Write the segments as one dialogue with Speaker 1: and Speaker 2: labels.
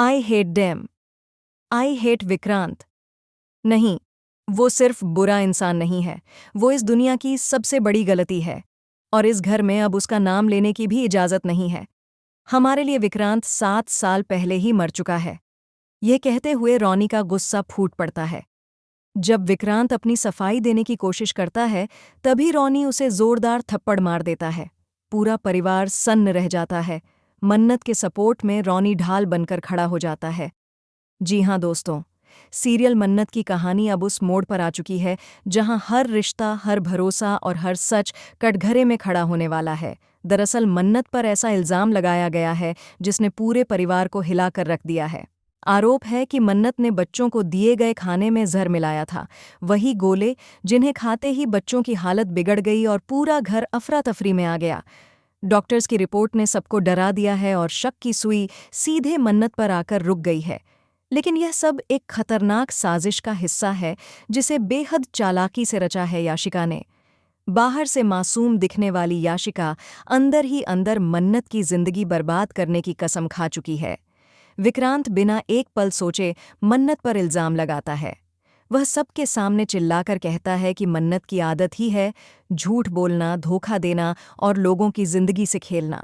Speaker 1: I hate them, I hate Vikrant. नहीं, वो सिर्फ बुरा इंसान नहीं है, वो इस दुनिया की सबसे बड़ी गलती है। और इस घर में अब उसका नाम लेने की भी इजाजत नहीं है। हमारे लिए विक्रांत 7 साल पहले ही मर चुका है। यह कहते हुए रॉनी का गुस्सा फूट पड़ता है। जब विक्रांत अपनी सफाई देने की कोशिश करता है, तभी रॉनी उसे जोरदार थप्पड़ मार देता है। पूरा परिवार सन्न रह जाता है। मन्नत के सपोर्ट में रॉनी ढाल बनकर खड़ा हो जाता है। जी हाँ दोस्तों, सीरियल मन्नत की कहानी अब उस मोड़ पर आ चुकी है जहां हर रिश्ता, हर भरोसा और हर सच कटघरे में खड़ा होने वाला है। दरअसल मन्नत पर ऐसा इल्जाम लगाया गया है जिसने पूरे परिवार को हिलाकर रख दिया है। आरोप है कि मन्नत ने बच्चों को दिए गए खाने में जहर मिलाया था, वही गोले जिन्हें खाते ही बच्चों की हालत बिगड़ गई और पूरा घर अफरा तफरी में आ गया। डॉक्टर्स की रिपोर्ट ने सबको डरा दिया है और शक की सुई सीधे मन्नत पर आकर रुक गई है। लेकिन यह सब एक खतरनाक साजिश का हिस्सा है जिसे बेहद चालाकी से रचा है याशिका ने। बाहर से मासूम दिखने वाली याशिका अंदर ही अंदर मन्नत की जिंदगी बर्बाद करने की कसम खा चुकी है। विक्रांत बिना एक पल सोचे मन्नत पर इल्जाम लगाता है। वह सबके सामने चिल्लाकर कहता है कि मन्नत की आदत ही है झूठ बोलना, धोखा देना और लोगों की जिंदगी से खेलना।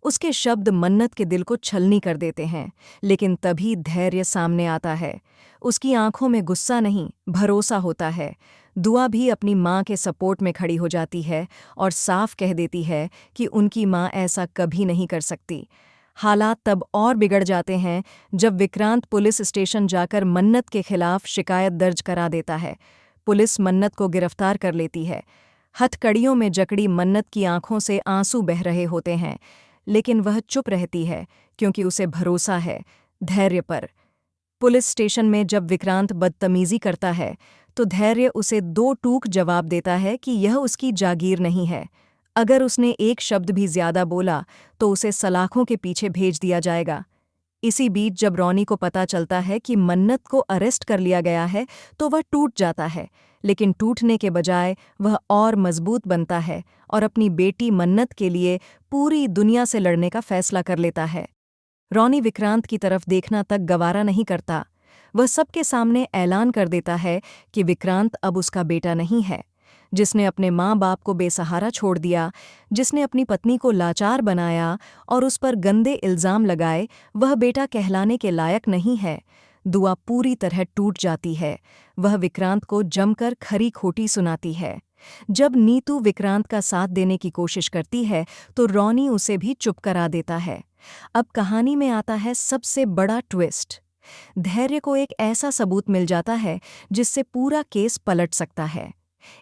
Speaker 1: उसके शब्द मन्नत के दिल को छलनी कर देते हैं, लेकिन तभी धैर्य सामने आता है। उसकी आंखों में गुस्सा नहीं, भरोसा होता है। दुआ भी अपनी माँ के सपोर्ट में खड़ी हो जाती है और साफ कह देती है कि उनकी माँ ऐसा कभी नहीं कर सकती। हालात तब और बिगड़ जाते हैं जब विक्रांत पुलिस स्टेशन जाकर मन्नत के खिलाफ शिकायत दर्ज करा देता है। पुलिस मन्नत को गिरफ्तार कर लेती है। हथकड़ियों में जकड़ी मन्नत की आंखों से आंसू बह रहे होते हैं, लेकिन वह चुप रहती है क्योंकि उसे भरोसा है धैर्य पर। पुलिस स्टेशन में जब विक्रांत बदतमीजी करता है तो धैर्य उसे 2 टूक जवाब देता है कि यह उसकी जागीर नहीं है। अगर उसने एक शब्द भी ज्यादा बोला तो उसे सलाखों के पीछे भेज दिया जाएगा। इसी बीच जब रॉनी को पता चलता है कि मन्नत को अरेस्ट कर लिया गया है तो वह टूट जाता है, लेकिन टूटने के बजाय वह और मजबूत बनता है और अपनी बेटी मन्नत के लिए पूरी दुनिया से लड़ने का फैसला कर लेता है। रॉनी विक्रांत की तरफ देखना तक गवारा नहीं करता। वह सबके सामने ऐलान कर देता है कि विक्रांत अब उसका बेटा नहीं है। जिसने अपने माँ बाप को बेसहारा छोड़ दिया, जिसने अपनी पत्नी को लाचार बनाया और उस पर गंदे इल्जाम लगाए, वह बेटा कहलाने के लायक नहीं है। दुआ पूरी तरह टूट जाती है। वह विक्रांत को जमकर खरी खोटी सुनाती है। जब नीतू विक्रांत का साथ देने की कोशिश करती है तो रॉनी उसे भी चुप करा देता है। अब कहानी में आता है सबसे बड़ा ट्विस्ट। धैर्य को एक ऐसा सबूत मिल जाता है जिससे पूरा केस पलट सकता है।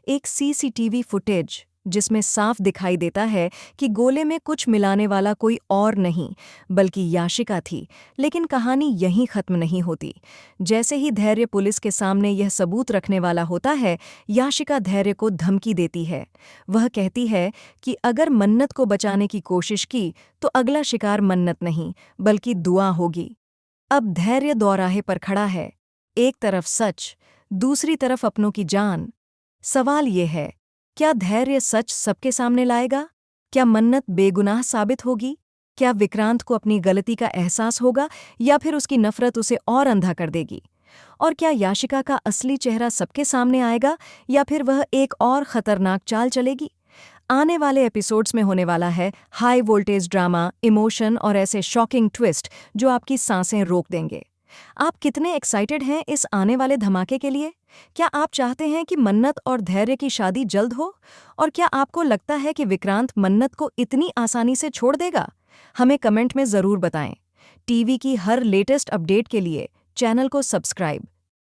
Speaker 1: एक सीसीटीवी फुटेज जिसमें साफ दिखाई देता है कि गोले में कुछ मिलाने वाला कोई और नहीं बल्कि याशिका थी। लेकिन कहानी यहीं खत्म नहीं होती। जैसे ही धैर्य पुलिस के सामने यह सबूत रखने वाला होता है, याशिका धैर्य को धमकी देती है। वह कहती है कि अगर मन्नत को बचाने की कोशिश की तो अगला शिकार मन्नत नहीं बल्कि दुआ होगी। अब धैर्य दोराहे पर खड़ा है, एक तरफ सच, दूसरी तरफ अपनों की जान। सवाल ये है, क्या धैर्य सच सबके सामने लाएगा? क्या मन्नत बेगुनाह साबित होगी? क्या विक्रांत को अपनी गलती का एहसास होगा या फिर उसकी नफरत उसे और अंधा कर देगी? और क्या याशिका का असली चेहरा सबके सामने आएगा या फिर वह एक और खतरनाक चाल चलेगी? आने वाले एपिसोड्स में होने वाला है हाई वोल्टेज ड्रामा, इमोशन और ऐसे शॉकिंग ट्विस्ट जो आपकी सांसें रोक देंगे। आप कितने एक्साइटेड हैं इस आने वाले धमाके के लिए? क्या आप चाहते हैं कि मन्नत और धैर्य की शादी जल्द हो? और क्या आपको लगता है कि विक्रांत मन्नत को इतनी आसानी से छोड़ देगा? हमें कमेंट में ज़रूर बताएं। टीवी की हर लेटेस्ट अपडेट के लिए चैनल को सब्सक्राइब